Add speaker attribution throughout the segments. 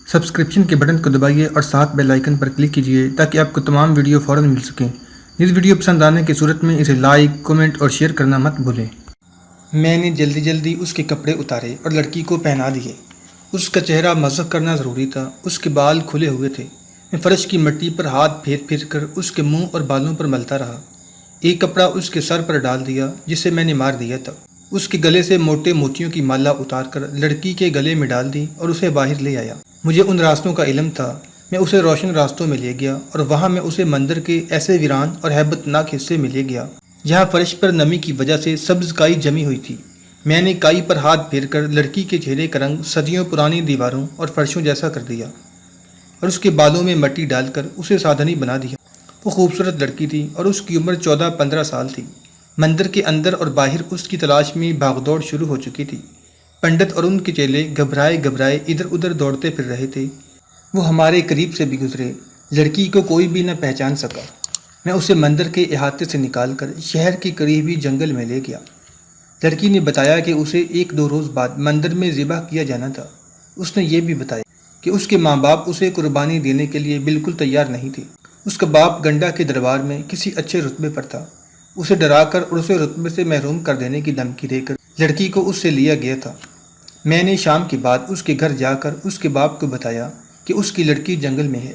Speaker 1: Subscription کے button کو دبائیے اور ساتھ بیل آئیکن پر کلک کیجیے تاکہ آپ کو تمام ویڈیو فوراً مل سکیں۔ اس ویڈیو پسند آنے کی صورت میں اسے لائک، کمنٹ اور شیئر کرنا مت بھولیں۔ میں نے جلدی اس کے کپڑے اتارے اور لڑکی کو پہنا دیے۔ اس کا چہرہ مسح کرنا ضروری تھا، اس کے بال کھلے ہوئے تھے۔ میں فرش کی مٹی پر ہاتھ پھیر کر اس کے منہ اور بالوں پر ملتا رہا۔ ایک کپڑا اس کے سر پر ڈال دیا جسے میں نے مار دیا تھا۔ اس کے گلے سے موٹے موتیوں کی مالا اتار کر لڑکی کے گلے میں ڈال دی اور اسے باہر لے آیا۔ مجھے ان راستوں کا علم تھا۔ میں اسے روشن راستوں میں لے گیا اور وہاں میں اسے مندر کے ایسے ویران اور ہیبت ناک حصے میں لے گیا جہاں فرش پر نمی کی وجہ سے سبز کائی جمی ہوئی تھی۔ میں نے کائی پر ہاتھ پھیر کر لڑکی کے چہرے کا رنگ صدیوں پرانی دیواروں اور فرشوں جیسا کر دیا اور اس کے بالوں میں مٹی ڈال کر اسے سادھنی بنا دیا۔ وہ خوبصورت لڑکی تھی اور اس کی عمر 14-15 سال تھی۔ مندر کے اندر اور باہر اس کی تلاش میں بھاگ دوڑ شروع ہو چکی تھی۔ پنڈت اور ان کے چیلے گھبرائے ادھر ادھر دوڑتے پھر رہے تھے۔ وہ ہمارے قریب سے بھی گزرے، لڑکی کو کوئی بھی نہ پہچان سکا۔ میں اسے مندر کے احاطے سے نکال کر شہر کے قریبی جنگل میں لے گیا۔ لڑکی نے بتایا کہ اسے 1-2 روز بعد مندر میں ذبح کیا جانا تھا۔ اس نے یہ بھی بتایا کہ اس کے ماں باپ اسے قربانی دینے کے لیے بالکل تیار نہیں تھے۔ اس کا باپ گنڈا کے دربار میں کسی اچھے رتبے پر تھا۔ اسے ڈرا کر اور اسے رتبے سے محروم کر دینے کی دھمکی دے کر لڑکی کو اس سے لیا گیا تھا۔ میں نے شام کے بعد اس کے گھر جا کر اس کے باپ کو بتایا کہ اس کی لڑکی جنگل میں ہے۔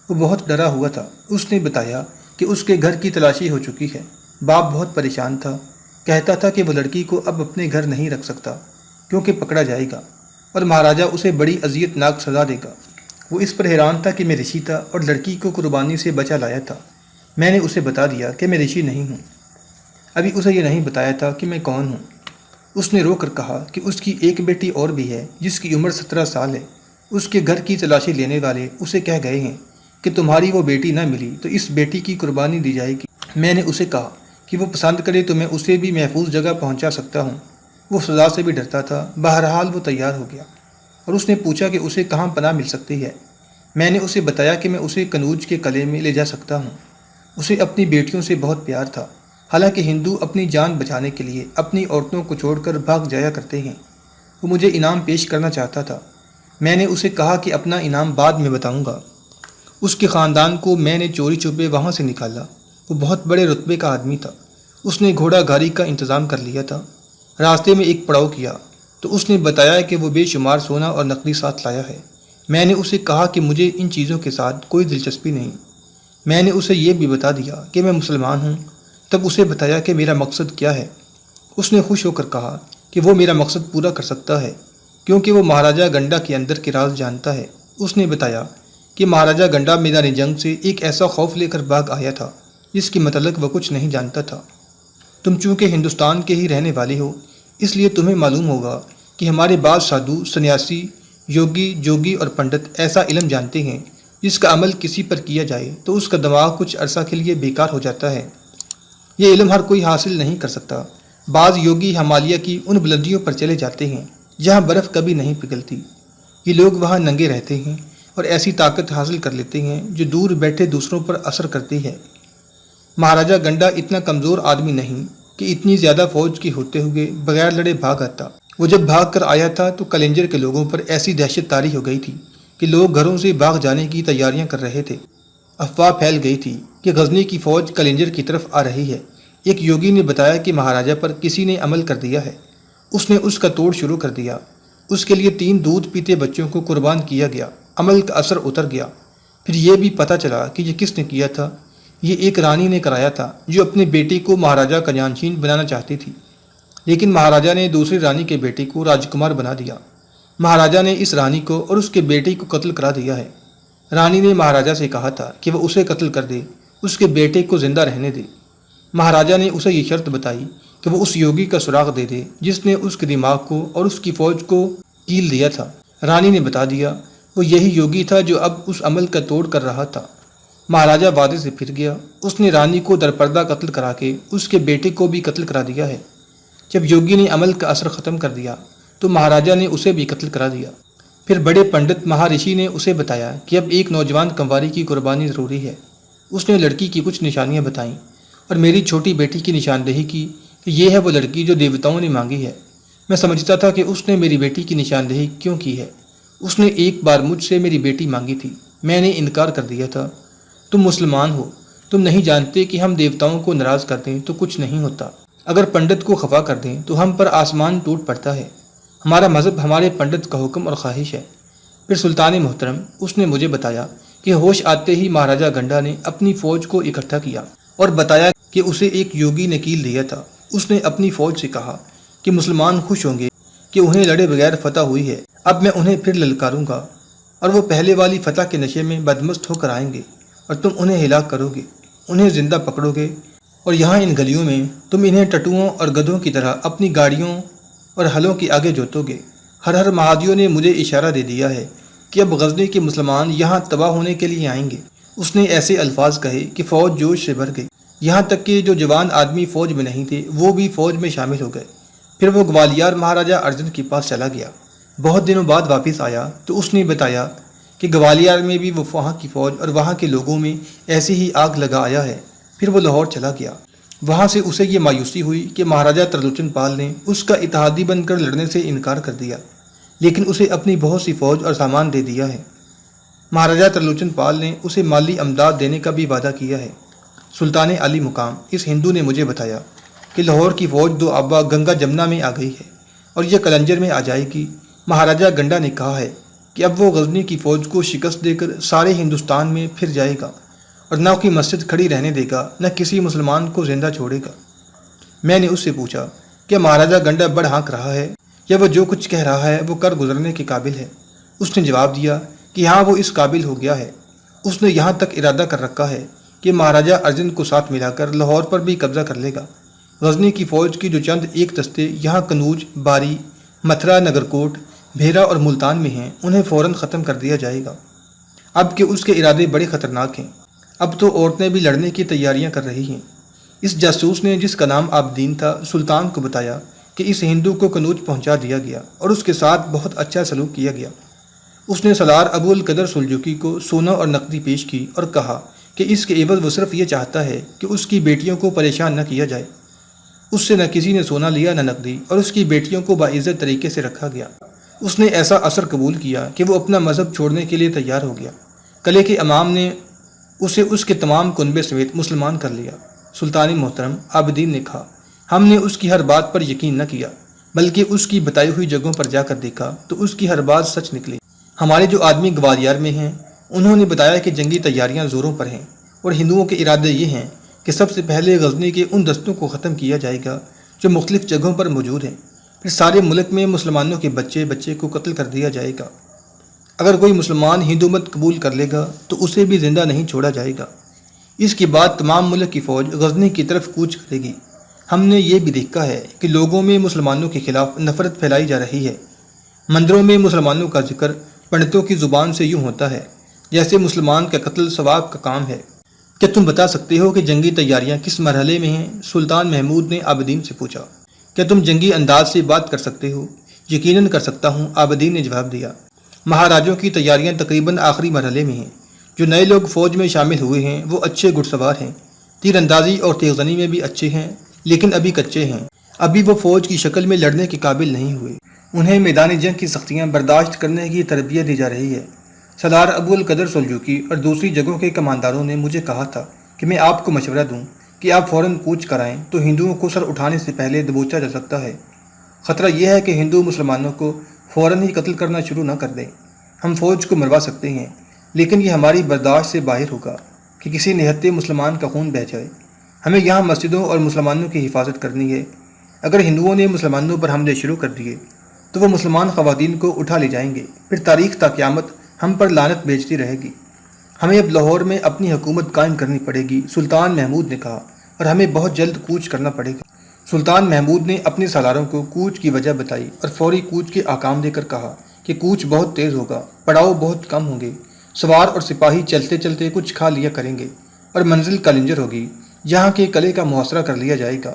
Speaker 1: وہ بہت ڈرا ہوا تھا۔ اس نے بتایا کہ اس کے گھر کی تلاشی ہو چکی ہے۔ باپ بہت پریشان تھا، کہتا تھا کہ وہ لڑکی کو اب اپنے گھر نہیں رکھ سکتا کیونکہ پکڑا جائے گا اور مہاراجا اسے بڑی اذیت ناک سزا دے گا۔ وہ اس پر حیران تھا کہ میں رشی تھا اور لڑکی کو قربانی سے بچا لایا تھا۔ میں نے اسے بتا دیا کہ میں رشی نہیں ہوں۔ ابھی اسے یہ نہیں بتایا تھا کہ میں کون ہوں۔ اس نے رو کر کہا کہ اس کی ایک بیٹی اور بھی ہے جس کی عمر 17 سال ہے۔ اس کے گھر کی تلاشی لینے والے اسے کہہ گئے ہیں کہ تمہاری وہ بیٹی نہ ملی تو اس بیٹی کی قربانی دی جائے گی۔ میں نے اسے کہا کہ وہ پسند کرے تو میں اسے بھی محفوظ جگہ پہنچا سکتا ہوں۔ وہ سزا سے بھی ڈرتا تھا۔ بہرحال وہ تیار ہو گیا اور اس نے پوچھا کہ اسے کہاں پناہ مل سکتی ہے۔ میں نے اسے بتایا کہ میں اسے کنوج کے قلعے میں لے جا سکتا ہوں۔ اسے اپنی بیٹیوں سے بہت پیار تھا، حالانکہ ہندو اپنی جان بچانے کے لیے اپنی عورتوں کو چھوڑ کر بھاگ جایا کرتے ہیں۔ وہ مجھے انعام پیش کرنا چاہتا تھا۔ میں نے اسے کہا کہ اپنا انعام بعد میں بتاؤں گا۔ اس کے خاندان کو میں نے چوری چھپے وہاں سے نکالا۔ وہ بہت بڑے رتبے کا آدمی تھا۔ اس نے گھوڑا گاڑی کا انتظام کر لیا تھا۔ راستے میں ایک پڑاؤ کیا تو اس نے بتایا کہ وہ بے شمار سونا اور نقدی ساتھ لایا ہے۔ میں نے اسے کہا کہ مجھے ان چیزوں کے ساتھ کوئی دلچسپی نہیں۔ میں نے اسے یہ بھی بتا دیا کہ میں مسلمان ہوں۔ تب اسے بتایا کہ میرا مقصد کیا ہے۔ اس نے خوش ہو کر کہا کہ وہ میرا مقصد پورا کر سکتا ہے کیونکہ وہ مہاراجا گنڈا کے اندر کے راز جانتا ہے۔ اس نے بتایا کہ مہاراجا گنڈا میدان جنگ سے ایک ایسا خوف لے کر بھاگ آیا تھا جس کے متعلق وہ کچھ نہیں جانتا تھا۔ تم چونکہ ہندوستان کے ہی رہنے والے ہو اس لیے تمہیں معلوم ہوگا کہ ہمارے بعض سادھو، سنیاسی، یوگی، جوگی اور پنڈت ایسا علم جانتے ہیں جس کا عمل کسی پر کیا جائے تو اس کا دماغ کچھ عرصہ کے لیے بیکار ہو جاتا ہے۔ یہ علم ہر کوئی حاصل نہیں کر سکتا۔ بعض یوگی ہمالیہ کی ان بلندیوں پر چلے جاتے ہیں جہاں برف کبھی نہیں پگھلتی۔ یہ لوگ وہاں ننگے رہتے ہیں اور ایسی طاقت حاصل کر لیتے ہیں جو دور بیٹھے دوسروں پر اثر کرتی ہے۔ مہاراجا گنڈا اتنا کمزور آدمی نہیں کہ اتنی زیادہ فوج کی ہوتے ہوئے بغیر لڑے بھاگ آتا۔ وہ جب بھاگ کر آیا تھا تو کلنجر کے لوگوں پر ایسی دہشت طاری ہو گئی تھی کہ لوگ گھروں سے بھاگ جانے کی تیاریاں کر رہے تھے۔ افواہ پھیل گئی تھی کہ غزنی کی فوج کلنجر کی طرف آ رہی ہے۔ ایک یوگی نے بتایا کہ مہاراجا پر کسی نے عمل کر دیا ہے۔ اس نے اس کا توڑ شروع کر دیا۔ اس کے لیے 3 دودھ پیتے بچوں کو قربان کیا گیا۔ عمل کا اثر اتر گیا۔ پھر یہ بھی پتہ چلا کہ یہ کس نے کیا تھا۔ یہ ایک رانی نے کرایا تھا جو اپنے بیٹے کو مہاراجا کا جانشین بنانا چاہتی تھی، لیکن مہاراجا نے دوسری رانی کے بیٹے کو راجکمار بنا دیا۔ مہاراجا نے اس رانی کو اور اس کے بیٹے کو قتل کرا دیا ہے۔ رانی نے مہاراجا سے کہا تھا کہ وہ اسے قتل کر دے، اس کے بیٹے کو زندہ رہنے دے۔ مہاراجا نے اسے یہ شرط بتائی کہ وہ اس یوگی کا سراغ دے دے جس نے اس کے دماغ کو اور اس کی فوج کو کیل دیا تھا۔ رانی نے بتا دیا وہ یہی یوگی تھا جو اب اس عمل کا توڑ کر رہا تھا۔ مہاراجا وعدے سے پھر گیا۔ اس نے رانی کو درپردہ قتل کرا کے اس کے بیٹے کو بھی قتل کرا دیا ہے۔ جب یوگی نے عمل کا اثر ختم کر دیا تو مہاراجا نے اسے بھی قتل کرا دیا۔ پھر بڑے پنڈت مہارشی نے اسے بتایا کہ اب ایک نوجوان کنواری کی قربانی ضروری ہے۔ اس نے لڑکی کی کچھ نشانیاں بتائیں اور میری چھوٹی بیٹی کی نشاندہی کی کہ یہ ہے وہ لڑکی جو دیوتاؤں نے مانگی ہے۔ میں سمجھتا تھا کہ اس نے میری بیٹی کی نشاندہی کیوں کی ہے۔ اس نے ایک بار مجھ سے میری بیٹی مانگی تھی، میں نے انکار کر دیا تھا۔ تم مسلمان ہو، تم نہیں جانتے کہ ہم دیوتاؤں کو ناراض کر دیں تو کچھ نہیں ہوتا، اگر پنڈت کو خفا کر دیں تو ہم پر آسمان ٹوٹ پڑتا ہے۔ ہمارا مذہب ہمارے پنڈت کا حکم اور خواہش ہے۔ پھر سلطان محترم اس نے مجھے بتایا کہ ہوش آتے ہی مہاراجہ گنڈا نے اپنی فوج کو اکٹھا کیا اور بتایا کہ اسے ایک یوگی نے کیل دیا تھا۔ اس نے اپنی فوج سے کہا کہ مسلمان خوش ہوں گے کہ انہیں لڑے بغیر فتح ہوئی ہے، اب میں انہیں پھر للکاروں گا اور وہ پہلے والی فتح کے نشے میں بدمست ہو کر آئیں گے اور تم انہیں ہلاک کرو گے، انہیں زندہ پکڑو گے اور یہاں ان گلیوں میں تم انہیں ٹٹوؤں اور گدھوں کی طرح اپنی گاڑیوں اور ہلوں کے آگے جوتو گے۔ ہر مہادیو نے مجھے اشارہ دے دیا ہے کہ اب غزنی کے مسلمان یہاں تباہ ہونے کے لیے آئیں گے۔ اس نے ایسے الفاظ کہے کہ فوج جوش سے بھر گئی، یہاں تک کہ جو جوان آدمی فوج میں نہیں تھے وہ بھی فوج میں شامل ہو گئے۔ پھر وہ گوالیار مہاراجہ ارجن کے پاس چلا گیا۔ بہت دنوں بعد واپس آیا تو اس نے بتایا کہ گوالیار میں بھی وہ وہاں کی فوج اور وہاں کے لوگوں میں ایسی ہی آگ لگا آیا ہے۔ پھر وہ لاہور چلا گیا۔ وہاں سے اسے یہ مایوسی ہوئی کہ مہاراجہ ترلوچن پال نے اس کا اتحادی بن کر لڑنے سے انکار کر دیا، لیکن اسے اپنی بہت سی فوج اور سامان دے دیا ہے۔ مہاراجہ ترلوچن پال نے اسے مالی امداد دینے کا بھی وعدہ کیا ہے۔ سلطان علی مقام اس ہندو نے مجھے بتایا کہ لاہور کی فوج دو آبا گنگا جمنا میں آ گئی ہے اور یہ کلنجر میں آ جائے گی۔ مہاراجہ گنڈا نے کہا ہے کہ اب وہ غزنی کی فوج کو شکست دے کر سارے ہندوستان میں پھر جائے گا اور نہ کوئی مسجد کھڑی رہنے دے گا، نہ کسی مسلمان کو زندہ چھوڑے گا۔ میں نے اس سے پوچھا کہ مہاراجہ گنڈا بڑ ہانک رہا ہے یا وہ جو کچھ کہہ رہا ہے وہ کر گزرنے کے قابل ہے؟ اس نے جواب دیا کہ ہاں وہ اس قابل ہو گیا ہے۔ اس نے یہاں تک ارادہ کر رکھا ہے کہ مہاراجہ ارجن کو ساتھ ملا کر لاہور پر بھی قبضہ کر لے گا۔ غزنی کی فوج کی جو چند ایک دستے یہاں کنوج، باری، متھرا، نگرکوٹ، بھیرا اور ملتان میں ہیں انہیں فوراً ختم کر دیا جائے گا، اب کہ اس کے ارادے بڑے خطرناک ہیں۔ اب تو عورتیں بھی لڑنے کی تیاریاں کر رہی ہیں۔ اس جاسوس نے جس کا نام آبدین تھا سلطان کو بتایا کہ اس ہندو کو کنوج پہنچا دیا گیا اور اس کے ساتھ بہت اچھا سلوک کیا گیا۔ اس نے سالار ابو القدر سلجوقی کو سونا اور نقدی پیش کی اور کہا کہ اس کے عوض وہ صرف یہ چاہتا ہے کہ اس کی بیٹیوں کو پریشان نہ کیا جائے۔ اس سے نہ کسی نے سونا لیا نہ نقدی اور اس کی بیٹیوں کو باعزت طریقے سے رکھا گیا۔ اس نے ایسا اثر قبول کیا کہ وہ اپنا مذہب چھوڑنے کے لیے تیار ہو گیا۔ قلعے کے امام نے اسے اس کے تمام کنبے سمیت مسلمان کر لیا۔ سلطان محترم آبدین نے کہا، ہم نے اس کی ہر بات پر یقین نہ کیا بلکہ اس کی بتائی ہوئی جگہوں پر جا کر دیکھا تو اس کی ہر بات سچ نکلی۔ ہمارے جو آدمی گوالیار میں ہیں انہوں نے بتایا کہ جنگی تیاریاں زوروں پر ہیں اور ہندوؤں کے ارادے یہ ہیں کہ سب سے پہلے غزنی کے ان دستوں کو ختم کیا جائے گا جو مختلف جگہوں پر موجود ہیں، پھر سارے ملک میں مسلمانوں کے بچے بچے کو قتل کر دیا جائے گا۔ اگر کوئی مسلمان ہندو مت قبول کر لے گا تو اسے بھی زندہ نہیں چھوڑا جائے گا۔ اس کے بعد تمام ملک کی فوج غزنی کی طرف کوچ کرے گی۔ ہم نے یہ بھی دیکھا ہے کہ لوگوں میں مسلمانوں کے خلاف نفرت پھیلائی جا رہی ہے۔ مندروں میں مسلمانوں کا ذکر پنڈتوں کی زبان سے یوں ہوتا ہے جیسے مسلمان کا قتل ثواب کا کام ہے۔ کیا تم بتا سکتے ہو کہ جنگی تیاریاں کس مرحلے میں ہیں؟ سلطان محمود نے آبدین سے پوچھا۔ کیا تم جنگی انداز سے بات کر سکتے ہو؟ یقیناً کر سکتا ہوں، آبدین نے جواب دیا۔ مہاراجوں کی تیاریاں تقریباً آخری مرحلے میں ہیں۔ جو نئے لوگ فوج میں شامل ہوئے ہیں وہ اچھے گھڑ سوار ہیں، تیر اندازی اور تیغ زنی میں بھی اچھے ہیں، لیکن ابھی کچے ہیں، ابھی وہ فوج کی شکل میں لڑنے کے قابل نہیں ہوئے۔ انہیں میدان جنگ کی سختیاں برداشت کرنے کی تربیت دی جا رہی ہے۔ سالار ابو القدر سلجوقی اور دوسری جگہوں کے کمانداروں نے مجھے کہا تھا کہ میں آپ کو مشورہ دوں کہ آپ فوراً کوچ کرائیں تو ہندوؤں کو سر اٹھانے سے پہلے دبوچا جا سکتا ہے۔ خطرہ یہ ہے کہ ہندو مسلمانوں کو فوراً ہی قتل کرنا شروع نہ کر دیں۔ ہم فوج کو مروا سکتے ہیں لیکن یہ ہماری برداشت سے باہر ہوگا کہ کسی نہتے مسلمان کا خون بہہ جائے۔ ہمیں یہاں مسجدوں اور مسلمانوں کی حفاظت کرنی ہے۔ اگر ہندوؤں نے مسلمانوں پر حملے شروع کر دیے تو وہ مسلمان خواتین کو اٹھا لے جائیں گے، پھر تاریخ تا قیامت ہم پر لعنت بھیجتی رہے گی۔ ہمیں اب لاہور میں اپنی حکومت قائم کرنی پڑے گی، سلطان محمود نے کہا، اور ہمیں بہت جلد کوچ کرنا پڑے گا۔ سلطان محمود نے اپنے سالاروں کو کوچ کی وجہ بتائی اور فوری کوچ کے احکام دے کر کہا کہ کوچ بہت تیز ہوگا، پڑاؤ بہت کم ہوں گے، سوار اور سپاہی چلتے چلتے کچھ کھا لیا کریں گے اور منزل کلنجر ہوگی جہاں کے قلعے کا محاصرہ کر لیا جائے گا۔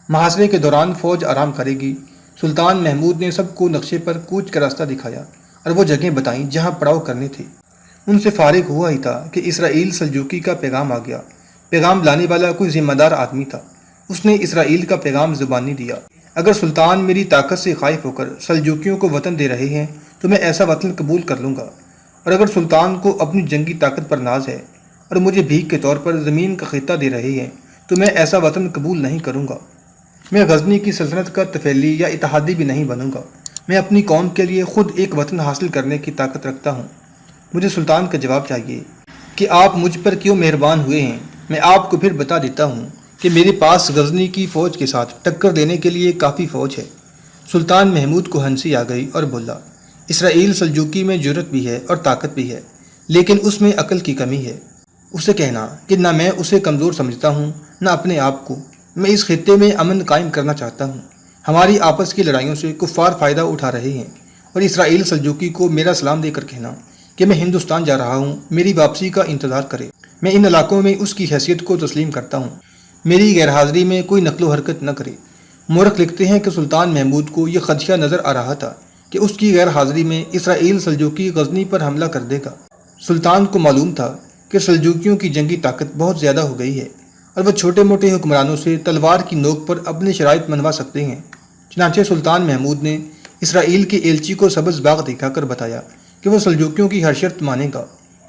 Speaker 1: محاصرے کے دوران فوج آرام کرے گی۔ سلطان محمود نے سب کو نقشے پر کوچ کا راستہ دکھایا اور وہ جگہیں بتائیں جہاں پڑاؤ کرنے تھے۔ ان سے فارغ ہوا ہی تھا کہ اسرائیل سلجوقی کا پیغام آ گیا۔ پیغام لانے والا کوئی ذمہ دار آدمی تھا۔ اس نے اسرائیل کا پیغام زبانی دیا، اگر سلطان میری طاقت سے خائف ہو کر سلجوقیوں کو وطن دے رہے ہیں تو میں ایسا وطن قبول کر لوں گا، اور اگر سلطان کو اپنی جنگی طاقت پر ناز ہے اور مجھے بھیک کے طور پر زمین کا خطہ دے رہے ہیں تو میں ایسا وطن قبول نہیں کروں گا۔ میں غزنی کی سلطنت کا تفیلی یا اتحادی بھی نہیں بنوں گا۔ میں اپنی قوم کے لیے خود ایک وطن حاصل کرنے کی طاقت رکھتا ہوں۔ مجھے سلطان کا جواب چاہیے کہ آپ مجھ پر کیوں مہربان ہوئے ہیں۔ میں آپ کو پھر بتا دیتا ہوں کہ میرے پاس غزنی کی فوج کے ساتھ ٹکر دینے کے لیے کافی فوج ہے۔ سلطان محمود کو ہنسی آ گئی اور بولا، اسرائیل سلجوقی میں جرأت بھی ہے اور طاقت بھی ہے، لیکن اس میں عقل کی کمی ہے۔ اسے کہنا کہ نہ میں اسے کمزور سمجھتا ہوں نہ اپنے آپ کو۔ میں اس خطے میں امن قائم کرنا چاہتا ہوں۔ ہماری آپس کی لڑائیوں سے کفار فائدہ اٹھا رہے ہیں، اور اسرائیل سلجوقی کو میرا سلام دے کر کہنا کہ میں ہندوستان جا رہا ہوں، میری واپسی کا انتظار کرے۔ میں ان علاقوں میں اس کی حیثیت کو تسلیم کرتا ہوں، میری غیر حاضری میں کوئی نقل و حرکت نہ کرے۔ مورخ لکھتے ہیں کہ سلطان محمود کو یہ خدشہ نظر آ رہا تھا کہ اس کی غیر حاضری میں اسرائیل سلجوقی غزنی پر حملہ کر دے گا۔ سلطان کو معلوم تھا کہ سلجوقیوں کی جنگی طاقت بہت زیادہ ہو گئی ہے اور وہ چھوٹے موٹے حکمرانوں سے تلوار کی نوک پر اپنے شرائط منوا سکتے ہیں۔ چنانچہ سلطان محمود نے اسرائیل کے ایلچی کو سبز باغ دکھا کر بتایا کہ وہ سلجوقیوں کی ہر شرط مانے گا۔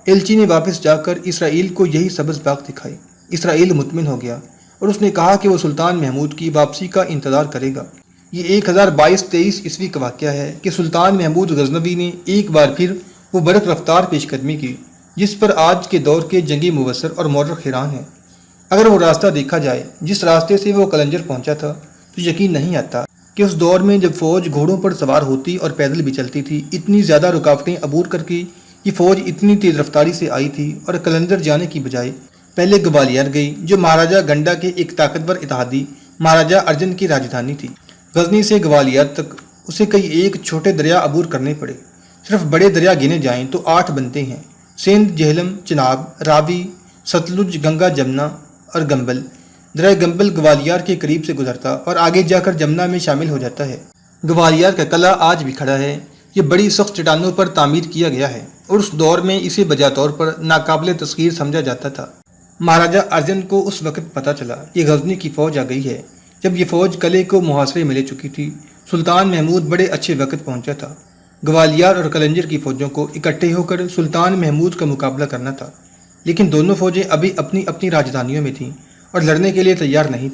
Speaker 1: ایلچی نے واپس جا کر اسرائیل کو یہی سبز باغ دکھائی۔ اسرائیل مطمئن ہو گیا اور اس نے کہا کہ وہ سلطان محمود کی واپسی کا انتظار کرے گا۔ یہ 1022-23 عیسوی کا واقعہ ہے کہ سلطان محمود غزنوی نے ایک بار پھر وہ برق رفتار پیش قدمی کی جس پر آج کے دور کے جنگی مبصر اور مورخ حیران ہیں۔ اگر وہ راستہ دیکھا جائے جس راستے سے وہ قلنجر پہنچا تھا تو یقین نہیں آتا کہ اس دور میں جب فوج گھوڑوں پر سوار ہوتی اور پیدل بھی چلتی تھی، اتنی زیادہ رکاوٹیں عبور کر کے یہ فوج اتنی تیز رفتاری سے آئی تھی اور قلندر جانے کی بجائے پہلے گوالیار گئی، جو مہاراجہ گنڈا کے ایک طاقتور اتحادی مہاراجہ ارجن کی راجدھانی تھی۔ غزنی سے گوالیار تک اسے کئی ایک چھوٹے دریا عبور کرنے پڑے۔ صرف بڑے دریا گنے جائیں تو 8 بنتے ہیں: سندھ، جہلم، چناب، راوی، ستلج، گنگا، جمنا اور گمبل۔ دریا گمبل گوالیار کے قریب سے گزرتا اور آگے جا کر جمنا میں شامل ہو جاتا ہے۔ گوالیار کا قلعہ آج بھی کھڑا ہے۔ یہ بڑی سخت چٹانوں پر تعمیر کیا گیا ہے اور اس دور میں اسے بجا طور پر ناقابل تسخیر سمجھا جاتا تھا۔ مہاراجہ ارجن کو اس وقت پتہ چلا کہ غزنی کی فوج آ گئی ہے جب یہ فوج قلعے کو محاصرے میں لے چکی تھی۔ سلطان محمود بڑے اچھے وقت پہنچا تھا۔ گوالیار اور قلنجر کی فوجوں کو اکٹھے ہو کر سلطان محمود کا مقابلہ کرنا تھا، لیکن دونوں فوجیں ابھی اپنی اپنی راجدھانیوں میں تھیں اور لڑنے کے لیے تیار نہیں تھیں۔